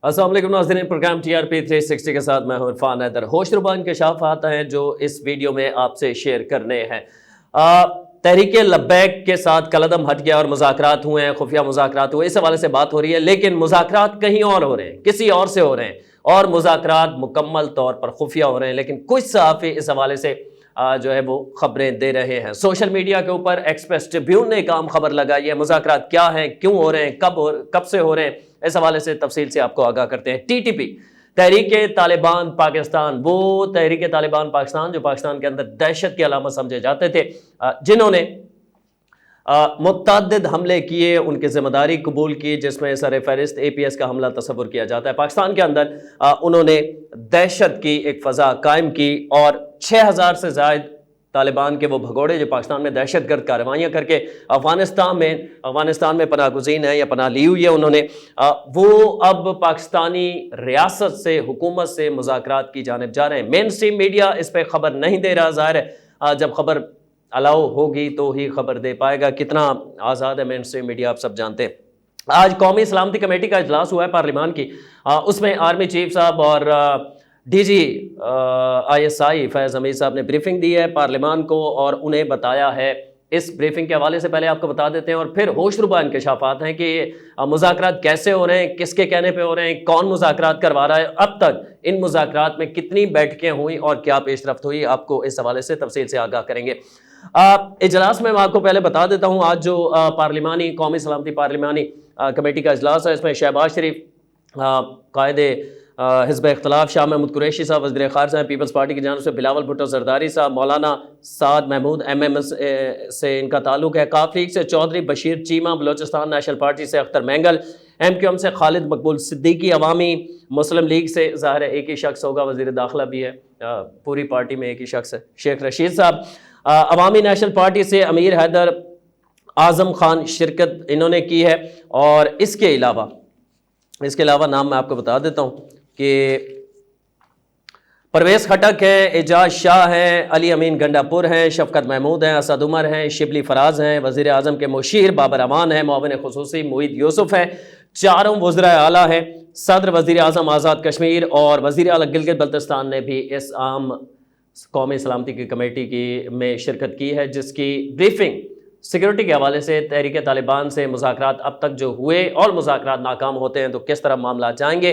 السلام علیکم ناظرین، پروگرام ٹی آر پی 360 کے ساتھ میں ہوں عرفان حیدر۔ ہوش ربا انکشافات ہیں جو اس ویڈیو میں آپ سے شیئر کرنے ہیں۔ تحریک لبیک کے ساتھ کلعدم ہٹ گیا اور مذاکرات ہوئے ہیں، خفیہ مذاکرات ہوئے، اس حوالے سے بات ہو رہی ہے، لیکن مذاکرات کہیں اور ہو رہے ہیں، کسی اور سے ہو رہے ہیں، اور مذاکرات مکمل طور پر خفیہ ہو رہے ہیں، لیکن کچھ صحافی اس حوالے سے جو ہے وہ خبریں دے رہے ہیں۔ سوشل میڈیا کے اوپر ایکسپریس ٹریبیون نے ایک عام خبر لگائی ہے، مذاکرات کیا ہیں، کیوں ہو رہے ہیں، کب سے ہو رہے ہیں، اس حوالے سے تفصیل سے آپ کو آگاہ کرتے ہیں۔ ٹی ٹی پی، تحریک طالبان پاکستان، وہ تحریک طالبان پاکستان جو پاکستان کے اندر دہشت کی علامت سمجھے جاتے تھے، جنہوں نے متعدد حملے کیے، ان کی ذمہ داری قبول کی، جس میں سر فہرست اے پی ایس کا حملہ تصور کیا جاتا ہے۔ پاکستان کے اندر انہوں نے دہشت کی ایک فضا قائم کی اور 6000 سے زائد طالبان کے وہ بھگوڑے جو پاکستان میں دہشت گرد کارروائیاں کر کے افغانستان میں پناہ گزین ہیں یا پناہ لی ہوئی ہے انہوں نے، وہ اب پاکستانی ریاست سے، حکومت سے مذاکرات کی جانب جا رہے ہیں۔ مین سٹریم میڈیا اس پہ خبر نہیں دے رہا، ظاہر ہے جب خبر الاؤ ہوگی تو ہی خبر دے پائے گا، کتنا آزاد ہے مین سٹریم میڈیا آپ سب جانتے ہیں۔ آج قومی سلامتی کمیٹی کا اجلاس ہوا ہے پارلیمان کی، اس میں آرمی چیف صاحب اور D G I S I فیض حمید صاحب نے بریفنگ دی ہے پارلیمان کو، اور انہیں بتایا ہے، اس بریفنگ کے حوالے سے پہلے آپ کو بتا دیتے ہیں اور پھر ہوش ربا انکشافات ہیں کہ مذاکرات کیسے ہو رہے ہیں، کس کے کہنے پہ ہو رہے ہیں، کون مذاکرات کروا رہا ہے، اب تک ان مذاکرات میں کتنی بیٹھکیں ہوئیں اور کیا پیش رفت ہوئی، آپ کو اس حوالے سے تفصیل سے آگاہ کریں گے۔ اجلاس میں آپ کو پہلے بتا دیتا ہوں، آج جو پارلیمانی قومی سلامتی پارلیمانی کمیٹی کا اجلاس ہے، اس میں شہباز شریف قائد حزب اختلاف شاہ محمود قریشی صاحب وزیر خارجہ ہیں پیپلز پارٹی کی جانب سے، بلاول بھٹو زرداری صاحب، مولانا سعد محمود ایم ایم سے ان کا تعلق ہے، کاف لیگ سے چودھری بشیر چیمہ، بلوچستان نیشنل پارٹی سے Akhtar Mengal, M Q M سے خالد مقبول صدیقی، عوامی مسلم لیگ سے ظاہر ہے ایک ہی شخص ہوگا، وزیر داخلہ بھی ہے، پوری پارٹی میں ایک ہی شخص ہے، شیخ رشید صاحب، عوامی نیشنل پارٹی سے امیر حیدر اعظم خان شرکت انہوں نے کی ہے، اور اس کے علاوہ نام میں آپ کو بتا دیتا ہوں کہ پرویز خٹک ہیں، اعجاز شاہ ہیں، علی امین گنڈا پور ہیں، شفقت محمود ہیں، اسد عمر ہیں، شبلی فراز ہیں، وزیر اعظم کے مشیر بابر امان ہیں، معاون خصوصی معید یوسف ہیں، چاروں وزراء اعلیٰ ہیں، صدر وزیر اعظم آزاد کشمیر اور وزیر اعلیٰ گلگت بلتستان نے بھی اس عام قومی سلامتی کی کمیٹی میں شرکت کی ہے، جس کی بریفنگ سیکیورٹی کے حوالے سے تحریک طالبان سے مذاکرات اب تک جو ہوئے اور مذاکرات ناکام ہوتے ہیں تو کس طرح معاملات جائیں گے،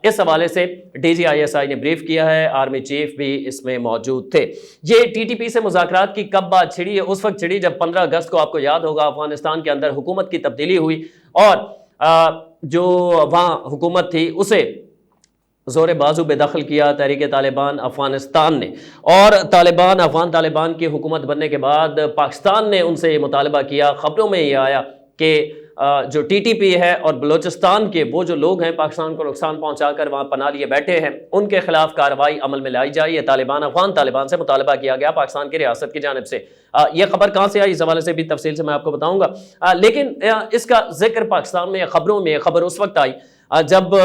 اس حوالے سے D G I S I نے بریف کیا ہے، آرمی چیف بھی اس میں موجود تھے۔ یہ ٹی ٹی پی سے مذاکرات کی کب بات چھڑی ہے؟ اس وقت چھڑی جب 15 اگست کو، آپ کو یاد ہوگا، افغانستان کے اندر حکومت کی تبدیلی ہوئی اور جو وہاں حکومت تھی اسے زور بازو بے دخل کیا تحریک طالبان افغانستان نے، اور افغان طالبان کی حکومت بننے کے بعد پاکستان نے ان سے یہ مطالبہ کیا، خبروں میں یہ آیا کہ جو ٹی ٹی پی ہے اور بلوچستان کے وہ جو لوگ ہیں پاکستان کو نقصان پہنچا کر وہاں پناہ لیے بیٹھے ہیں، ان کے خلاف کارروائی عمل میں لائی جائے، یہ افغان طالبان سے مطالبہ کیا گیا پاکستان کی ریاست کی جانب سے۔ یہ خبر کہاں سے آئی اس حوالے سے بھی تفصیل سے میں آپ کو بتاؤں گا، لیکن اس کا ذکر پاکستان میں خبروں میں خبر اس وقت آئی جب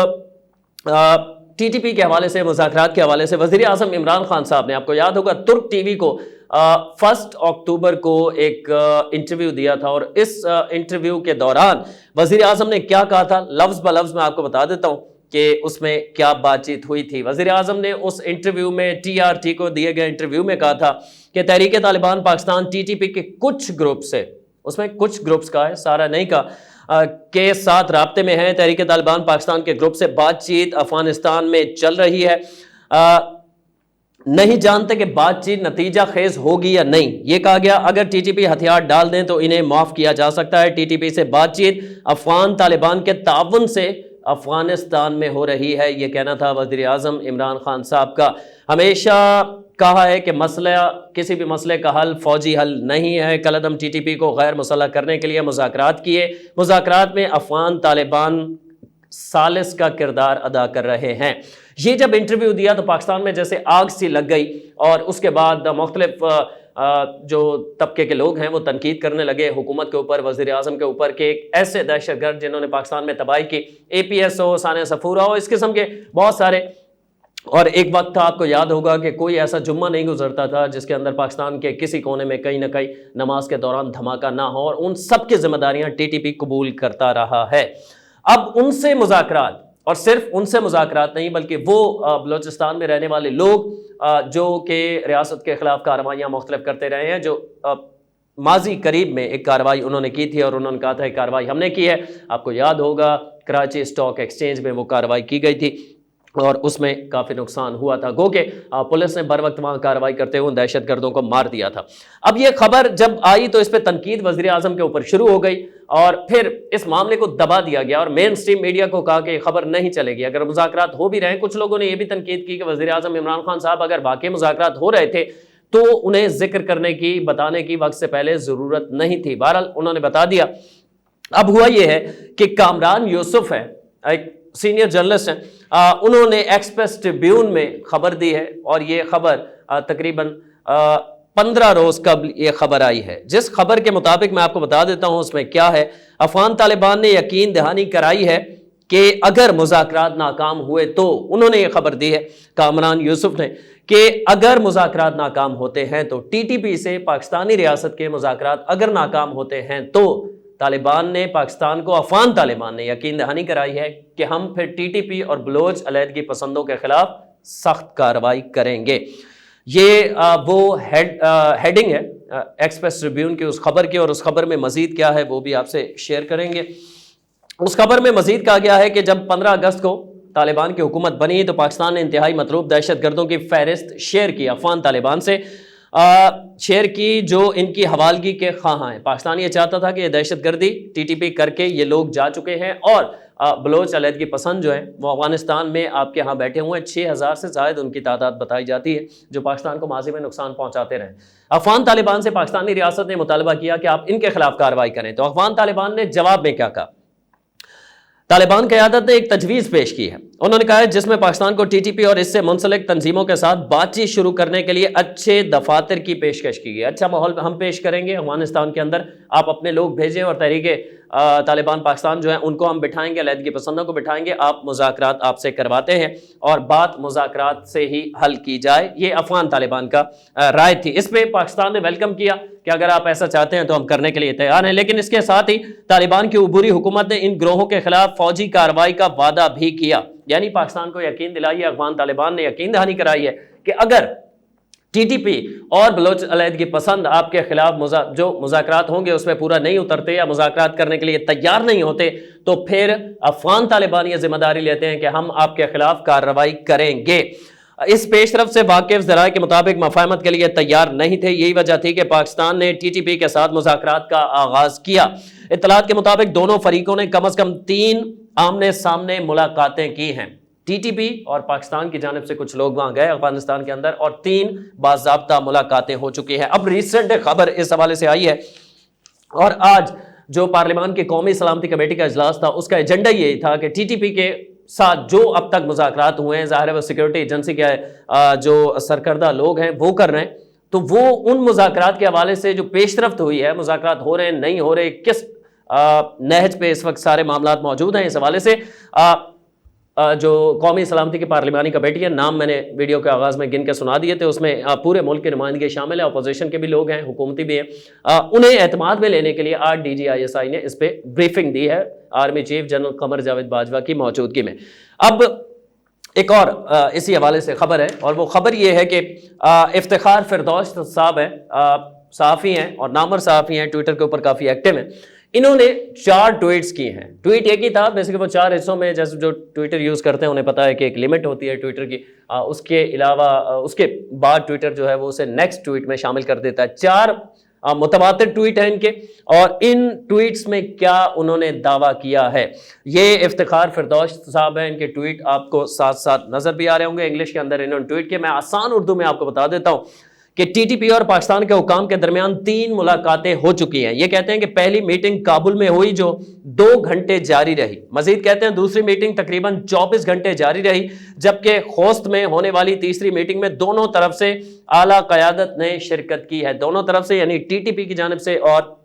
ٹی ٹی پی کے حوالے سے، مذاکرات کے حوالے سے وزیر اعظم عمران خان صاحب نے، آپ کو یاد ہوگا، ترک ٹی وی کو 1 اکتوبر کو ایک انٹرویو دیا تھا، اور اس انٹرویو کے دوران وزیر اعظم نے کیا کہا تھا، لفظ بلفظ میں آپ کو بتا دیتا ہوں کہ اس میں کیا بات چیت ہوئی تھی۔ وزیر اعظم نے اس انٹرویو میں، ٹی آر ٹی کو دیے گئے انٹرویو میں کہا تھا کہ تحریک Taliban Pakistan T T P کے کچھ گروپ سے، اس میں کچھ گروپس کا ہے، سارا نہیں کہا، کے ساتھ رابطے میں ہیں، تحریک طالبان پاکستان کے گروپ سے بات چیت افغانستان میں چل رہی ہے، نہیں جانتے کہ بات چیت نتیجہ خیز ہوگی یا نہیں۔ یہ کہا گیا اگر ٹی ٹی پی ہتھیار ڈال دیں تو انہیں معاف کیا جا سکتا ہے، ٹی ٹی پی سے بات چیت افغان طالبان کے تعاون سے افغانستان میں ہو رہی ہے، یہ کہنا تھا وزیر اعظم عمران خان صاحب کا۔ ہمیشہ کہا ہے کہ کسی بھی مسئلے کا حل فوجی حل نہیں ہے، کلعدم ٹی ٹی پی کو غیر مسلح کرنے کے لیے مذاکرات کیے، مذاکرات میں افغان طالبان ثالث کا کردار ادا کر رہے ہیں۔ یہ جب انٹرویو دیا تو پاکستان میں جیسے آگ سی لگ گئی، اور اس کے بعد مختلف جو طبقے کے لوگ ہیں وہ تنقید کرنے لگے حکومت کے اوپر، وزیر اعظم کے اوپر، کہ ایک ایسے دہشت گرد جنہوں نے پاکستان میں تباہی کی، اے پی ایس ہو، ثانیہ صفورہ ہو، اس قسم کے بہت سارے، اور ایک وقت تھا، آپ کو یاد ہوگا، کہ کوئی ایسا جمعہ نہیں گزرتا تھا جس کے اندر پاکستان کے کسی کونے میں کہیں نہ کہیں نماز کے دوران دھماکہ نہ ہو، اور ان سب کی ذمہ داریاں ٹی ٹی پی قبول کرتا رہا ہے۔ اب ان سے مذاکرات اور صرف ان سے مذاکرات نہیں بلکہ وہ بلوچستان میں رہنے والے لوگ جو کہ ریاست کے خلاف کارروائیاں مختلف کرتے رہے ہیں، جو ماضی قریب میں ایک کارروائی انہوں نے کی تھی اور انہوں نے کہا تھا ایک کارروائی ہم نے کی ہے، آپ کو یاد ہوگا کراچی اسٹاک ایکسچینج میں وہ کارروائی کی گئی تھی اور اس میں کافی نقصان ہوا تھا، گو کہ پولیس نے بر وقت وہاں کارروائی کرتے ہوئے دہشت گردوں کو مار دیا تھا۔ اب یہ خبر جب آئی تو اس پہ تنقید وزیر اعظم کے اوپر شروع ہو گئی اور پھر اس معاملے کو دبا دیا گیا اور مین سٹریم میڈیا کو کہا کہ یہ خبر نہیں چلے گی اگر مذاکرات ہو بھی رہے ہیں۔ کچھ لوگوں نے یہ بھی تنقید کی کہ وزیر اعظم عمران خان صاحب اگر واقعی مذاکرات ہو رہے تھے تو انہیں ذکر کرنے کی، بتانے کی وقت سے پہلے ضرورت نہیں تھی۔ بہرحال انہوں نے بتا دیا۔ اب ہوا یہ ہے کہ کامران یوسف ہے، ایک سینئر جرنلسٹ ہیں، انہوں نے ایکسپریس ٹریبیون میں خبر دی ہے اور یہ خبر تقریباً 15 روز قبل یہ خبر آئی ہے، جس خبر کے مطابق میں آپ کو بتا دیتا ہوں اس میں کیا ہے۔ افغان طالبان نے یقین دہانی کرائی ہے کہ اگر مذاکرات ناکام ہوئے تو، انہوں نے یہ خبر دی ہے کامران یوسف نے کہ اگر مذاکرات ناکام ہوتے ہیں تو ٹی ٹی پی سے پاکستانی ریاست کے مذاکرات اگر ناکام ہوتے ہیں تو طالبان نے، پاکستان کو، افغان طالبان نے یقین دہانی کرائی ہے کہ ہم پھر ٹی ٹی پی اور بلوچ علیحدگی پسندوں کے خلاف سخت کارروائی کریں گے۔ یہ وہ ہیڈنگ ہے ایکسپریس ٹریبیون کی اس خبر کی، اور اس خبر میں مزید کیا ہے وہ بھی آپ سے شیئر کریں گے۔ اس خبر میں مزید کہا گیا ہے کہ جب 15 اگست کو طالبان کی حکومت بنی تو پاکستان نے انتہائی مطلوب دہشت گردوں کی فہرست شیئر کی افغان طالبان سے، شیئر کی جو ان کی حوالگی کے خواہاں ہیں۔ پاکستان یہ چاہتا تھا کہ یہ دہشت گردی ٹی ٹی پی کر کے یہ لوگ جا چکے ہیں اور بلوچ علیحدگی پسند جو ہیں وہ افغانستان میں آپ کے ہاں بیٹھے ہوئے ہیں، 6000 سے زائد ان کی تعداد بتائی جاتی ہے جو پاکستان کو ماضی میں نقصان پہنچاتے رہے۔ افغان طالبان سے پاکستانی ریاست نے مطالبہ کیا کہ آپ ان کے خلاف کارروائی کریں، تو افغان طالبان نے جواب میں کیا کہا؟ طالبان قیادت نے ایک تجویز پیش کی ہے، انہوں نے کہا ہے جس میں پاکستان کو ٹی ٹی پی اور اس سے منسلک تنظیموں کے ساتھ بات چیت شروع کرنے کے لیے اچھے دفاتر کی پیشکش کی گئی۔ اچھا ماحول ہم پیش کریں گے افغانستان کے اندر، آپ اپنے لوگ بھیجیں اور تحریک طالبان پاکستان جو ہیں ان کو ہم بٹھائیں گے، علیحدگی پسندوں کو بٹھائیں گے، آپ مذاکرات آپ سے کرواتے ہیں اور بات مذاکرات سے ہی حل کی جائے۔ یہ افغان طالبان کا رائے تھی، اس پہ پاکستان نے ویلکم کیا کہ اگر آپ ایسا چاہتے ہیں تو ہم کرنے کے لیے تیار ہیں، لیکن اس کے ساتھ ہی طالبان کی عبوری حکومت نے ان گروہوں کے خلاف فوجی کارروائی کا وعدہ بھی کیا۔ یعنی پاکستان کو یقین دلائی ہے، افغان طالبان نے یقین دہانی کرائی ہے کہ اگر ٹی ٹی پی اور بلوچ علیحدگی پسند آپ کے خلاف جو مذاکرات ہوں گے اس میں پورا نہیں اترتے یا مذاکرات کرنے کے لیے تیار نہیں ہوتے تو پھر افغان طالبان یہ ذمہ داری لیتے ہیں کہ ہم آپ کے خلاف کارروائی کریں گے۔ اس پیش رفت سے واقف ذرائع کے مطابق مفاہمت کے لیے تیار نہیں تھے، یہی وجہ تھی کہ پاکستان نے ٹی ٹی پی کے ساتھ مذاکرات کا آغاز کیا۔ اطلاعات کے مطابق دونوں فریقوں نے کم از کم 3 آمنے سامنے ملاقاتیں کی ہیں، ٹی ٹی پی اور پاکستان کی جانب سے کچھ لوگ وہاں گئے افغانستان کے اندر اور 3 باضابطہ ملاقاتیں ہو چکی ہیں۔ اب ریسنٹ خبر اس حوالے سے آئی ہے اور آج جو پارلیمان کی قومی سلامتی کمیٹی کا اجلاس تھا اس کا ایجنڈا یہی تھا کہ ٹی ٹی پی کے ساتھ جو اب تک مذاکرات ہوئے ہیں، ظاہر ہے وہ سیکورٹی ایجنسی کے جو سرکردہ لوگ ہیں وہ کر رہے ہیں، تو وہ ان مذاکرات کے حوالے سے جو پیش رفت ہوئی ہے، مذاکرات ہو رہے ہیں نہیں ہو رہے، کس نہج پہ اس وقت سارے معاملات موجود ہیں، اس حوالے سے جو قومی سلامتی کی پارلیمانی کمیٹی ہے، نام میں نے ویڈیو کے آغاز میں گن کے سنا دیے تھے، اس میں پورے ملک کی نمائندگی شامل ہے، اپوزیشن کے بھی لوگ ہیں، حکومتی بھی ہیں، انہیں اعتماد میں لینے کے لیے آج D G I S I نے اس پہ بریفنگ دی ہے army chief general Qamar Javed Bajwa کی موجودگی میں۔ اب ایک اور اسی حوالے سے خبر ہے اور وہ خبر یہ ہے کہ افتخار فردوس صاحب ہیں، صحافی ہیں اور نامور صحافی ہیں، ٹویٹر کے اوپر کافی ایکٹیو ہیں، انہوں نے 4 ٹویٹس کی ہیں۔ ٹویٹ ایک ہی تھا، بیسیکلی وہ 4 حصوں میں، جیسے جو ٹویٹر یوز کرتے ہیں انہیں پتا ہے کہ ایک لمٹ ہوتی ہے ٹویٹر کی، اس کے علاوہ اس کے بعد ٹویٹر جو ہے وہ اسے نیکسٹ ٹویٹ میں شامل کر دیتا ہے۔ 4 متواتر ٹویٹ ہیں ان کے، اور ان ٹویٹس میں کیا انہوں نے دعویٰ کیا ہے، یہ افتخار فردوس صاحب ہیں، ان کے ٹویٹ آپ کو ساتھ ساتھ نظر بھی آ رہے ہوں گے، انگلش کے اندر انہوں نے ٹویٹ کیا۔ میں آسان اردو میں آپ کو بتا دیتا ہوں کہ ٹی ٹی پی اور پاکستان کے حکام کے درمیان 3 ملاقاتیں ہو چکی ہیں۔ یہ کہتے ہیں کہ پہلی میٹنگ کابل میں ہوئی جو 2 گھنٹے جاری رہی، مزید کہتے ہیں دوسری میٹنگ تقریباً 24 گھنٹے جاری رہی، جبکہ خوست میں ہونے والی تیسری میٹنگ میں دونوں طرف سے اعلیٰ قیادت نے شرکت کی ہے، دونوں طرف سے یعنی ٹی ٹی پی کی جانب سے اور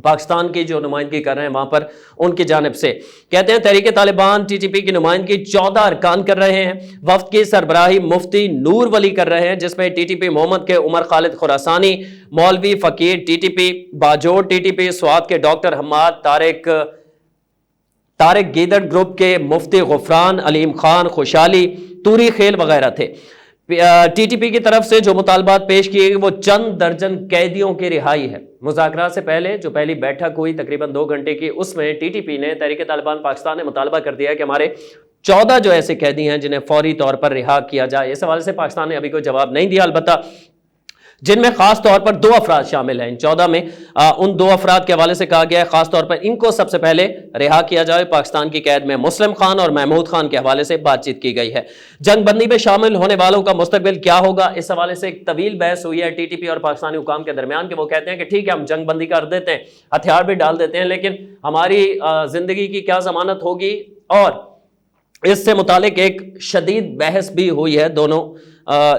پاکستان کی جو نمائندگی کر رہے ہیں وہاں پر ان کی جانب سے۔ کہتے ہیں تحریک طالبان ٹی ٹی پی کی نمائندگی 14 ارکان کر رہے ہیں، وفد کی سربراہی مفتی نور ولی کر رہے ہیں، جس میں ٹی ٹی پی محمد کے عمر خالد خراسانی، مولوی فقیر T T P, Bajaur T T P, Swat کے ڈاکٹر حماد طارق طارق گیدڑ گروپ کے مفتی غفران، علیم خان، خوشحالی، توری خیل وغیرہ تھے۔ ٹی ٹی پی کی طرف سے جو مطالبات پیش کیے گئے وہ چند درجن قیدیوں کی رہائی ہے۔ مذاکرات سے پہلے جو پہلی بیٹھک ہوئی تقریباً 2 گھنٹے کی، اس میں ٹی ٹی پی نے، تحریک طالبان پاکستان نے مطالبہ کر دیا کہ ہمارے 14 جو ایسے قیدی ہیں جنہیں فوری طور پر رہا کیا جائے۔ اس حوالے سے پاکستان نے ابھی کوئی جواب نہیں دیا، البتہ جن میں خاص طور پر 2 افراد شامل ہیں۔ ان 14 میں ان 2 افراد کے حوالے سے کہا گیا ہے خاص طور پر ان کو سب سے پہلے رہا کیا جائے۔ پاکستان کی قید میں مسلم خان اور محمود خان کے حوالے سے بات چیت کی گئی ہے۔ جنگ بندی میں شامل ہونے والوں کا مستقبل کیا ہوگا، اس حوالے سے ایک طویل بحث ہوئی ہے ٹی ٹی پی اور پاکستانی حکام کے درمیان، کہ وہ کہتے ہیں کہ ٹھیک ہے ہم جنگ بندی کر دیتے ہیں، ہتھیار بھی ڈال دیتے ہیں، لیکن ہماری زندگی کی کیا ضمانت ہوگی۔ اور اس سے متعلق ایک شدید بحث بھی ہوئی ہے دونوں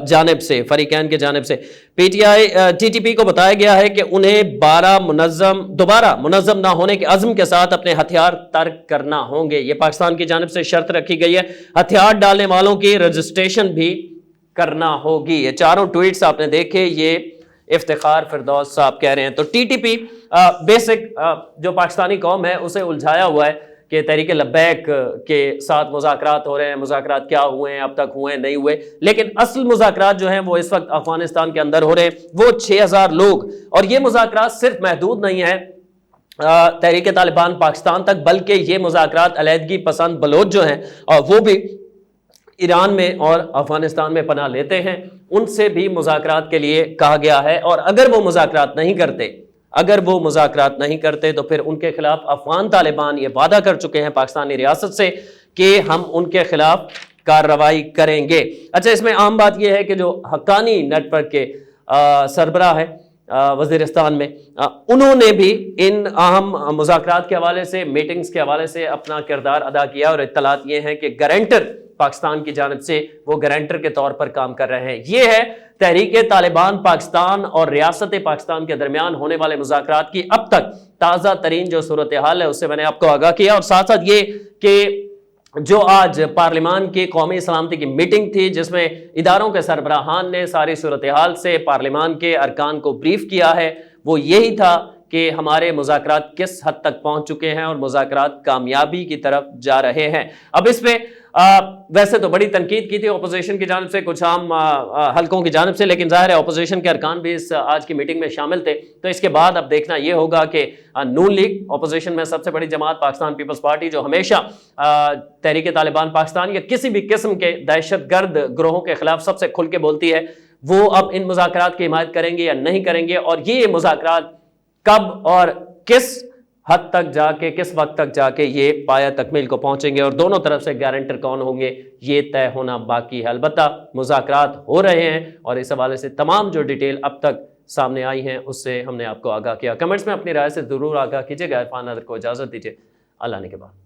جانب سے، فریقین کے جانب سے۔ P T I T T P کو بتایا گیا ہے کہ انہیں دوبارہ منظم نہ ہونے کے عزم کے ساتھ اپنے ہتھیار ترک کرنا ہوں گے۔ یہ پاکستان کی جانب سے شرط رکھی گئی ہے۔ ہتھیار ڈالنے والوں کی رجسٹریشن بھی کرنا ہوگی۔ یہ چاروں ٹویٹس آپ نے دیکھے، یہ افتخار فردوس صاحب کہہ رہے ہیں۔ تو ٹی ٹی پی بیسک جو پاکستانی قوم ہے اسے الجھایا ہوا ہے کہ تحریک لبیک کے ساتھ مذاکرات ہو رہے ہیں، مذاکرات کیا ہوئے ہیں، اب تک ہوئے ہیں، نہیں ہوئے، لیکن اصل مذاکرات جو ہیں وہ اس وقت افغانستان کے اندر ہو رہے ہیں، وہ 6000 لوگ، اور یہ مذاکرات صرف محدود نہیں ہیں تحریک طالبان پاکستان تک، بلکہ یہ مذاکرات علیحدگی پسند بلوچ جو ہیں اور وہ بھی ایران میں اور افغانستان میں پناہ لیتے ہیں، ان سے بھی مذاکرات کے لیے کہا گیا ہے۔ اور اگر وہ مذاکرات نہیں کرتے تو پھر ان کے خلاف افغان طالبان یہ وعدہ کر چکے ہیں پاکستانی ریاست سے کہ ہم ان کے خلاف کارروائی کریں گے۔ اچھا، اس میں عام بات یہ ہے کہ جو حقانی نیٹ ورک کے سربراہ ہیں وزیرستان میں، انہوں نے بھی ان اہم مذاکرات کے حوالے سے، میٹنگز کے حوالے سے اپنا کردار ادا کیا، اور اطلاعات یہ ہیں کہ گارنٹر پاکستان کی جانب سے وہ گارنٹر کے طور پر کام کر رہے ہیں۔ یہ ہے تحریک طالبان پاکستان اور ریاست پاکستان کے درمیان ہونے والے مذاکرات کی اب تک تازہ ترین جو صورتحال ہے، اس سے میں نے آپ کو آگاہ کیا۔ اور ساتھ ساتھ یہ کہ جو آج پارلیمان کی قومی سلامتی کی میٹنگ تھی، جس میں اداروں کے سربراہان نے ساری صورتحال سے پارلیمان کے ارکان کو بریف کیا ہے، وہ یہی تھا کہ ہمارے مذاکرات کس حد تک پہنچ چکے ہیں اور مذاکرات کامیابی کی طرف جا رہے ہیں۔ اب اس پہ ویسے تو بڑی تنقید کی تھی اپوزیشن کی جانب سے، کچھ عام حلقوں کی جانب سے، لیکن ظاہر ہے اپوزیشن کے ارکان بھی اس آج کی میٹنگ میں شامل تھے۔ تو اس کے بعد اب دیکھنا یہ ہوگا کہ نون لیگ اپوزیشن میں سب سے بڑی جماعت، پاکستان پیپلز پارٹی جو ہمیشہ تحریک طالبان پاکستان یا کسی بھی قسم کے دہشت گرد گروہوں کے خلاف سب سے کھل کے بولتی ہے، وہ اب ان مذاکرات کی حمایت کریں گے یا نہیں کریں گے، اور یہ مذاکرات کب اور کس حد تک جا کے، کس وقت تک جا کے یہ پایہ تکمیل کو پہنچیں گے، اور دونوں طرف سے گارنٹر کون ہوں گے، یہ طے ہونا باقی ہے۔ البتہ مذاکرات ہو رہے ہیں، اور اس حوالے سے تمام جو ڈیٹیل اب تک سامنے آئی ہیں اس سے ہم نے آپ کو آگاہ کیا۔ کمنٹس میں اپنی رائے سے ضرور آگاہ کیجیے گا۔ عرفان نادر کو اجازت دیجیے، اللہ نے کے بعد۔